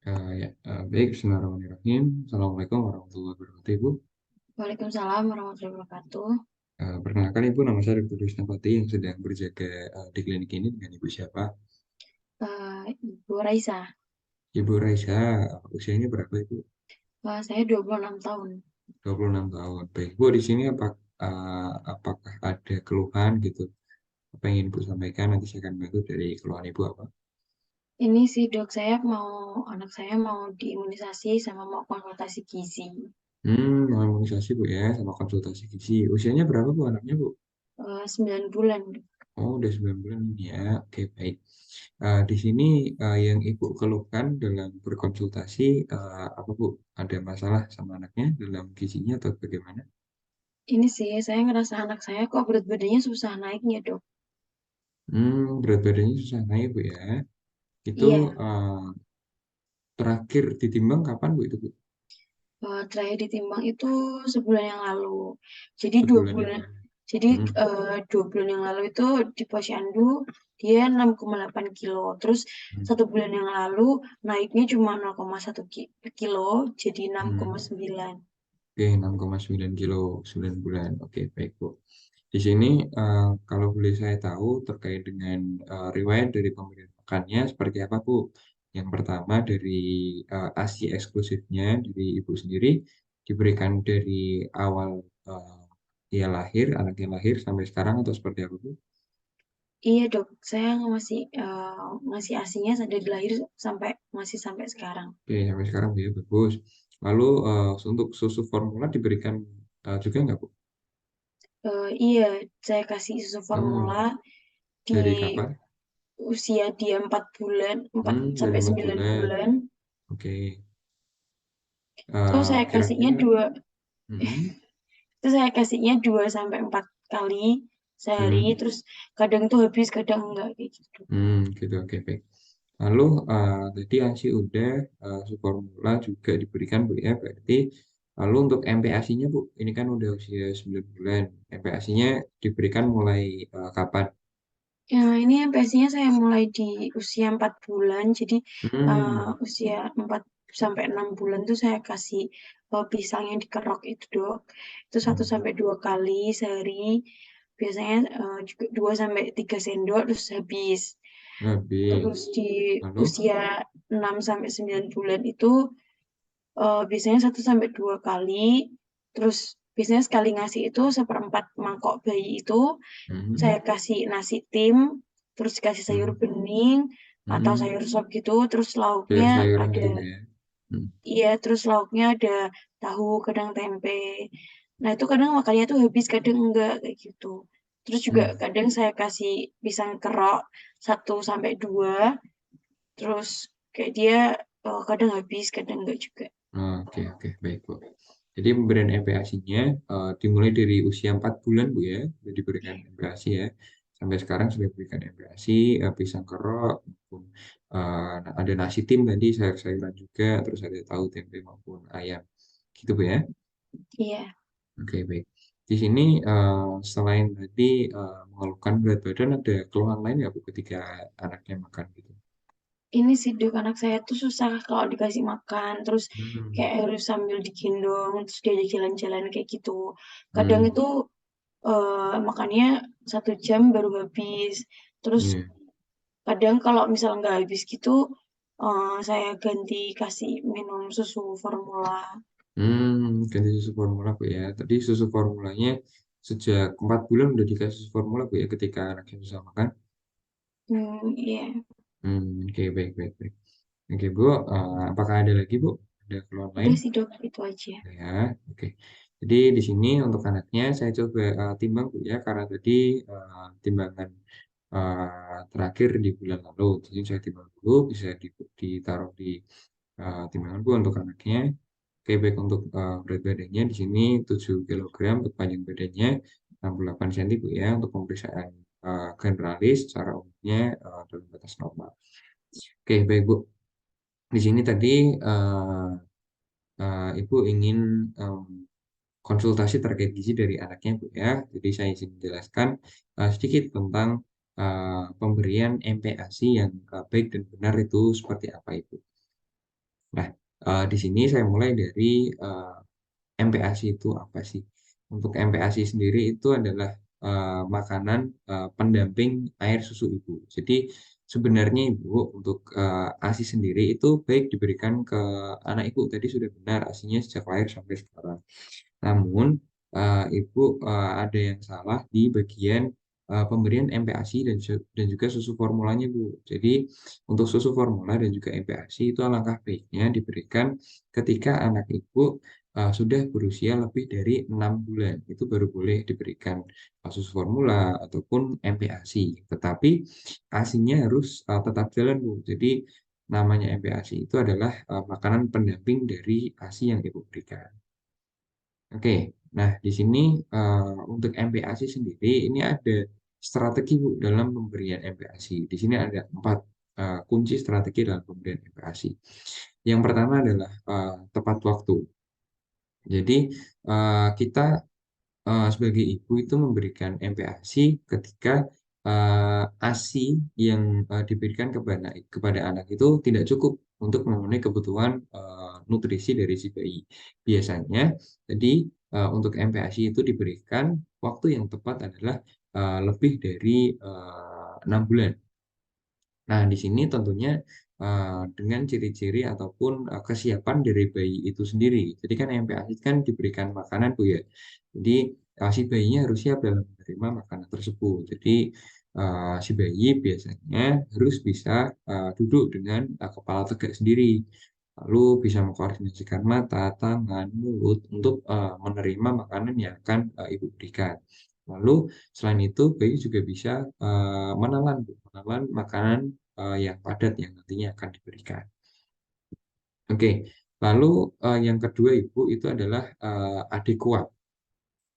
Baik, bismillahirrahmanirrahim. Assalamualaikum warahmatullahi wabarakatuh, Ibu. Waalaikumsalam warahmatullahi wabarakatuh. Perkenalkan, Ibu, nama saya Dr. Krisnapati yang sedang berjaga di klinik ini dengan Ibu siapa? Ibu Raisa. Ibu Raisa, usianya berapa, Ibu? Saya 26 tahun. 26 tahun. Baik, Bu, di sini apakah ada keluhan gitu? Apa yang ingin Ibu sampaikan? Nanti saya akan bantu dari keluhan Ibu apa? Ini sih dok, anak saya mau diimunisasi sama mau konsultasi gizi. Mau imunisasi, Bu, ya, sama konsultasi gizi. Usianya berapa, Bu, anaknya, Bu? 9 bulan. Dok. Oh, udah 9 bulan ini ya. Oke, baik. Di sini yang Ibu keluhkan dalam berkonsultasi apa Bu? Ada masalah sama anaknya dalam gizinya atau bagaimana? Ini sih saya ngerasa anak saya kok berat badannya susah naiknya dok. Berat badannya susah naik Bu ya. Itu Iya, terakhir ditimbang kapan Bu itu Bu? terakhir ditimbang itu sebulan yang lalu. Jadi dua Sebulan yang bulan. lalu. Jadi Hmm, 2 bulan yang lalu itu di posyandu dia 6,8 kilo. Terus hmm, 1 bulan yang lalu naiknya cuma 0,1 kilo jadi enam koma hmm. sembilan. Oke, 6,9 kilo 9 bulan. Oke, baik Bu. Di sini kalau boleh saya tahu terkait dengan riwayat dari pemberian makannya seperti apa, Bu? Yang pertama dari ASI eksklusifnya dari Ibu sendiri diberikan dari awal dia lahir, anaknya lahir sampai sekarang atau seperti apa, Bu? Iya dok, saya ngasih asinya dari lahir sampai sekarang. Oke, sampai sekarang Bu ya, bagus. Lalu untuk susu formula diberikan juga nggak, Bu? Iya, saya kasih susu Hmm, formula di dari kapan? usia dia 4 bulan, 4 Dari sampai 4 9 bulan. bulan. Oke. Itu saya kasihnya Kira-kira dua mhm, Itu saya kasihnya 2 sampai 4 kali sehari, mhm. terus kadang tuh habis, kadang enggak kayak gitu. Gitu, oke, baik. Lalu, tadi ASI udah, Suformula juga diberikan Bu ya, berarti lalu untuk MPASI-nya Bu, ini kan udah usia 9 bulan, MPASI-nya diberikan mulai, kapan? Ya, ini MPASI-nya saya mulai di usia 4 bulan, jadi Mmm, usia 4 sampai 6 bulan tuh saya kasih pisang yang dikerok itu dok. Itu 1 sampai 2 kali sehari. Biasanya juga 2 sampai 3 sendok terus habis. habis. Terus di Lalu? usia 6 sampai 9 bulan itu biasanya 1 sampai 2 kali, terus biasanya sekali ngasih itu seperempat mangkok bayi itu Mhm, saya kasih nasi tim, terus dikasih sayur mhm, bening atau mmm, sayur sop gitu, terus lauknya sayur-sayuran ada gitu Bu ya? Mhm, iya, terus lauknya ada tahu, kadang tempe. Nah, itu kadang makannya tuh habis, kadang enggak, kayak gitu. Terus juga mmm, kadang saya kasih pisang kerok 1 sampai 2, terus kayak dia kadang habis, kadang enggak juga. oke, oke, baik Bu. Jadi pemberian MPASI-nya, dimulai dari usia 4 bulan Bu ya, udah diberikan MPASI ya, sampai sekarang sudah diberikan MPASI, pisang kerok maupun, ada nasi tim tadi, sayur-sayuran juga, terus ada tahu, tempe, maupun ayam, gitu Bu ya? Iya. Oke, baik. Di sini, selain tadi, mengeluhkan berat badan, ada keluhan lain nggak Bu ketika anaknya makan gitu? Ini sih Dok, anak saya tuh susah kalau dikasih makan, terus Hmm, kayak harus sambil digendong, terus diajak jalan-jalan kayak gitu. Kadang hmm, itu makannya 1 jam baru habis. Terus iya. kadang kalau misal nggak habis gitu, saya ganti kasih minum susu formula. Ganti susu formula, Bu, ya. Tadi susu formulanya sejak 4 bulan udah dikasih susu formula, Bu, ya, ketika anaknya susah makan? Iya. Oke, baik, baik, baik. Oke, Bu, apakah ada lagi, Bu? Ada keluhan lain? Udah sih Dok, itu aja. Ya, oke. Jadi di sini untuk anaknya saya coba, timbang, Bu, ya, karena tadi, timbangan, terakhir di bulan lalu. Jadi saya timbang dulu, bisa ditaruh di, timbangan, Bu, untuk anaknya. Oke, baik untuk, berat badannya di sini 7 kilogram, untuk panjang badannya 68 cm, Bu, ya, untuk pemeriksaan, generalis secara umumnya, dalam batas normal. Oke, baik, Bu. Di sini tadi, Ibu ingin, konsultasi terkait gizi dari anaknya, Bu, ya. Jadi saya izin menjelaskan, sedikit tentang, pemberian MPASI yang, baik dan benar itu seperti apa, Ibu. Nah, di sini saya mulai dari MPASI itu apa sih? Untuk MPASI sendiri itu adalah makanan pendamping air susu ibu. Jadi sebenarnya ibu untuk ASI sendiri itu baik diberikan ke anak ibu, tadi sudah benar ASINya sejak lahir sampai sekarang. Namun, Ibu ada yang salah di bagian pemberian MPASI dan juga susu formulanya, Bu. Jadi, untuk susu formula dan juga MPASI itu alangkah baiknya diberikan ketika anak Ibu sudah berusia lebih dari 6 bulan. Itu baru boleh diberikan susu formula ataupun MPASI. Tetapi ASINya harus tetap jalan, Bu. Jadi, namanya MPASI itu adalah makanan pendamping dari ASI yang Ibu berikan. Oke, nah di sini untuk MPASI sendiri ini ada strategi Bu dalam pemberian MPASI. Di sini ada 4 kunci strategi dalam pemberian MPASI. Yang pertama adalah tepat waktu. Jadi kita sebagai ibu itu memberikan MPASI ketika ASI yang diberikan kepada anak itu tidak cukup untuk memenuhi kebutuhan nutrisi dari si bayi. Biasanya, jadi untuk MPASI itu diberikan waktu yang tepat adalah lebih dari 6 bulan. Nah, di sini tentunya dengan ciri-ciri ataupun kesiapan dari bayi itu sendiri. Jadi kan MPASI kan diberikan makanan Bu ya. Jadi si bayinya harus siap dalam menerima makanan tersebut. Jadi si bayi biasanya harus bisa duduk dengan kepala tegak sendiri. Lalu bisa mengkoordinasikan mata, tangan, mulut untuk menerima makanan yang akan ibu berikan. Lalu selain itu bayi juga bisa menelan, Bu, menelan makanan yang padat yang nantinya akan diberikan. Oke, lalu yang kedua Ibu itu adalah adekuat.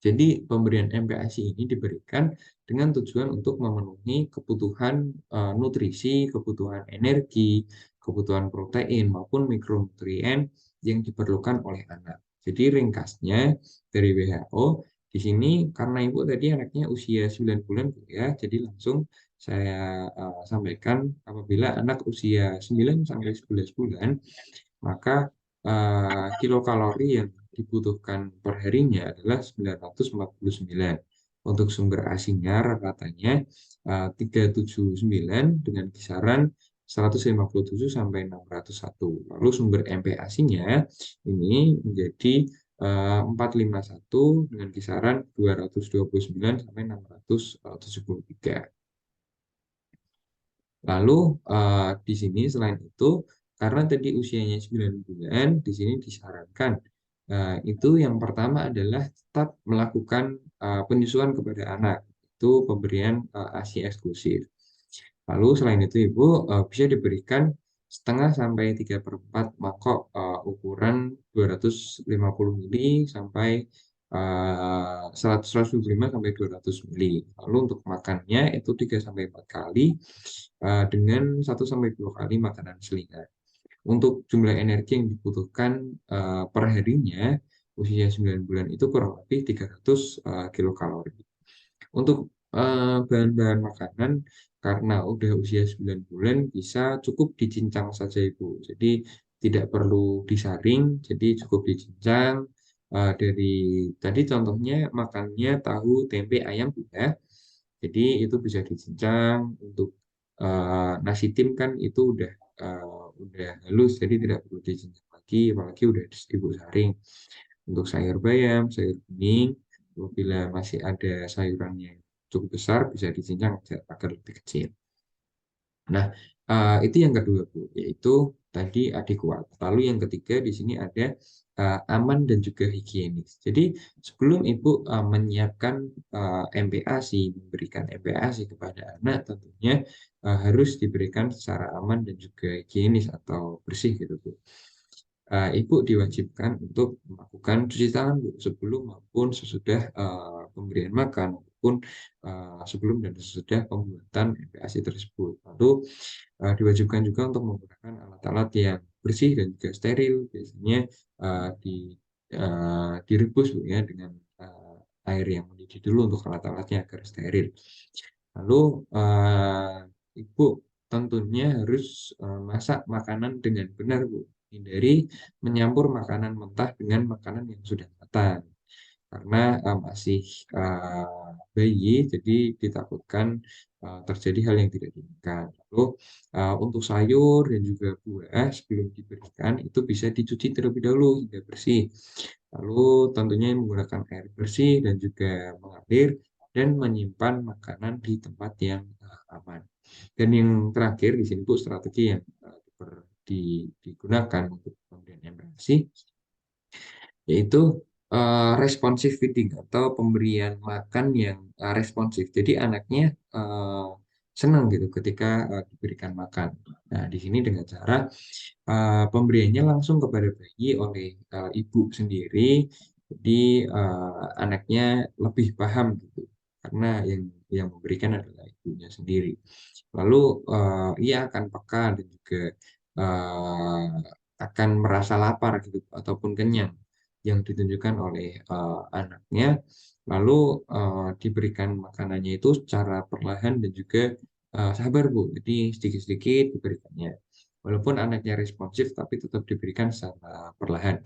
Jadi pemberian MPASI ini diberikan dengan tujuan untuk memenuhi kebutuhan nutrisi, kebutuhan energi, kebutuhan protein maupun mikronutrien yang diperlukan oleh anak. Jadi ringkasnya dari WHO di sini karena ibu tadi anaknya usia 9 bulan Bu, ya, jadi langsung saya sampaikan apabila anak usia 9 sampai 11 bulan maka kilokalori yang dibutuhkan per harinya adalah 949. Untuk sumber ASINya ratanya 379 dengan kisaran 157 sampai 601. Lalu sumber MPASI-nya ini menjadi 451 dengan kisaran 229 sampai 673. Lalu di sini selain itu karena tadi usianya 9 bulan, di sini disarankan itu yang pertama adalah tetap melakukan penyusuan kepada anak. Itu pemberian ASI eksklusif. Lalu selain itu Ibu bisa diberikan setengah sampai 3/4 mangkok ukuran 250 mili sampai 125 sampai 200 mili. Lalu untuk makannya itu 3 sampai 4 kali dengan 1 sampai 2 kali makanan selingan. Untuk jumlah energi yang dibutuhkan per harinya usia 9 bulan itu kurang lebih 300 kilokalori. Untuk bahan-bahan makanan karena udah usia 9 bulan bisa cukup dicincang saja Ibu. Jadi tidak perlu disaring, jadi cukup dicincang. Dari tadi contohnya makannya tahu, tempe, ayam ya. Jadi itu bisa dicincang. Untuk nasi tim kan itu udah halus, jadi tidak perlu dicincang lagi, apalagi udah Ibu saring. Untuk sayur bayam, sayur bening, apabila masih ada sayurannya yang cukup besar, bisa dicincang agar lebih kecil. Nah, itu yang kedua, Bu, yaitu tadi adekuat. Lalu yang ketiga di sini ada aman dan juga higienis. Jadi sebelum Ibu menyiapkan MPASI, memberikan MPASI kepada anak, tentunya harus diberikan secara aman dan juga higienis atau bersih gitu, Bu. Ibu diwajibkan untuk melakukan cuci tangan Bu, sebelum maupun sesudah pemberian makan maupun sebelum dan sesudah pembuatan MPASI tersebut. Lalu diwajibkan juga untuk menggunakan alat-alat yang bersih dan juga steril. Biasanya direbus Bu ya dengan air yang mendidih dulu untuk alat-alatnya agar steril. Lalu Ibu tentunya harus masak makanan dengan benar Bu. hindari menyampur makanan mentah dengan makanan yang sudah matang karena masih bayi, jadi ditakutkan terjadi hal yang tidak diinginkan. Lalu untuk sayur dan juga buah sebelum diberikan itu bisa dicuci terlebih dahulu hingga bersih. Lalu tentunya menggunakan air bersih dan juga mengalir dan menyimpan makanan di tempat yang aman. Dan yang terakhir di sini Bu, strategi yang digunakan untuk pemberian MPASI yaitu responsive feeding atau pemberian makan yang responsif. Jadi anaknya senang gitu ketika diberikan makan. Nah, di sini dengan cara pemberiannya langsung kepada bayi oleh ibu sendiri. Jadi anaknya lebih paham gitu karena yang memberikan adalah ibunya sendiri. Lalu ia akan peka dan juga eh, akan merasa lapar gitu ataupun kenyang yang ditunjukkan oleh anaknya. Lalu diberikan makanannya itu secara perlahan dan juga sabar Bu. Jadi sedikit-sedikit diberikannya. Walaupun anaknya responsif, tapi tetap diberikan secara perlahan.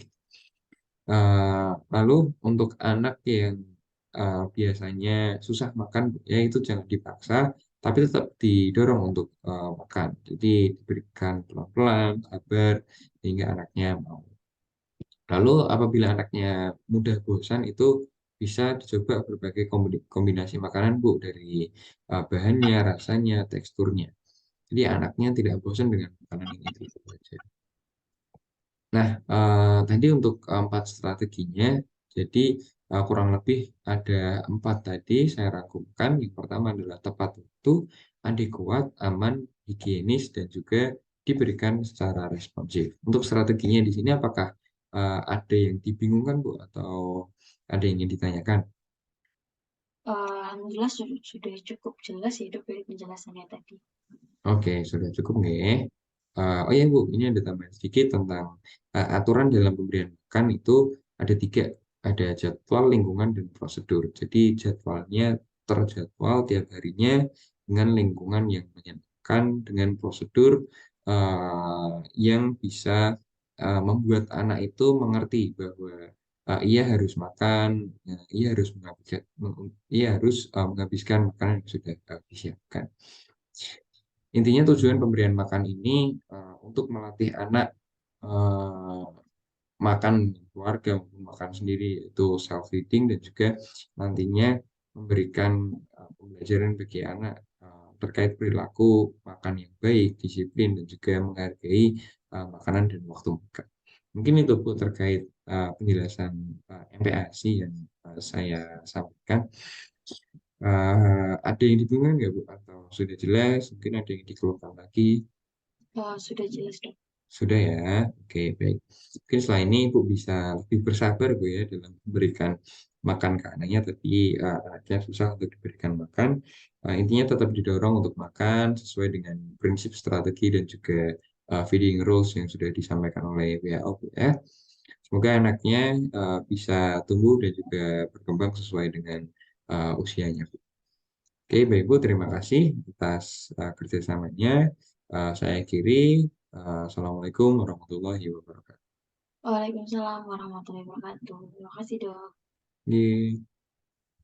Lalu untuk anak yang biasanya susah makan, ya itu jangan dipaksa, tapi tetap didorong untuk makan. Jadi diberikan pelan-pelan, sabar, hingga anaknya mau. Lalu apabila anaknya mudah bosan, itu bisa dicoba berbagai kombinasi makanan, Bu, dari bahannya, rasanya, teksturnya. Jadi anaknya tidak bosan dengan makanan yang itu saja. Nah, tadi untuk empat strateginya, jadi kurang lebih ada empat tadi saya rangkumkan. Yang pertama adalah tepat waktu, adekuat, aman, higienis, dan juga diberikan secara responsif. Untuk strateginya di sini apakah ada yang dibingungkan, Bu, atau ada yang ingin ditanyakan? Alhamdulillah sudah cukup jelas ya dok dari penjelasannya tadi. Oke, sudah cukup nih. Oh ya Bu, ini ada tambahan sedikit tentang aturan dalam pemberian makan itu ada tiga, ada jadwal, lingkungan, dan prosedur. Jadi jadwalnya terjadwal tiap harinya dengan lingkungan yang menyenangkan, dengan prosedur yang bisa membuat anak itu mengerti bahwa ia harus makan, ia harus menghabiskan makanan yang sudah disiapkan. Intinya tujuan pemberian makan ini untuk melatih anak eh, makan keluarga maupun makan sendiri yaitu self feeding dan juga nantinya memberikan pembelajaran bagi anak terkait perilaku makan yang baik, disiplin dan juga menghargai makanan dan waktu makan. Mungkin itu Bu terkait penjelasan MPASI yang saya sampaikan. Ada yang dibingungkan nggak Bu? Atau sudah jelas? Mungkin ada yang dikeluhkan lagi? Sudah jelas dok. Sudah ya? Oke, baik. Mungkin setelah ini Ibu bisa lebih bersabar Bu ya dalam memberikan makan ke anaknya, tapi anaknya susah untuk diberikan makan. Intinya tetap didorong untuk makan sesuai dengan prinsip strategi dan juga feeding rules yang sudah disampaikan oleh WHO Bu ya. Semoga anaknya bisa tumbuh dan juga berkembang sesuai dengan usianya. Oke, Baik Bu, terima kasih atas kerjasamanya. Saya akhiri. Assalamualaikum warahmatullahi wabarakatuh. Waalaikumsalam warahmatullahi wabarakatuh. Terima kasih dok. Ye.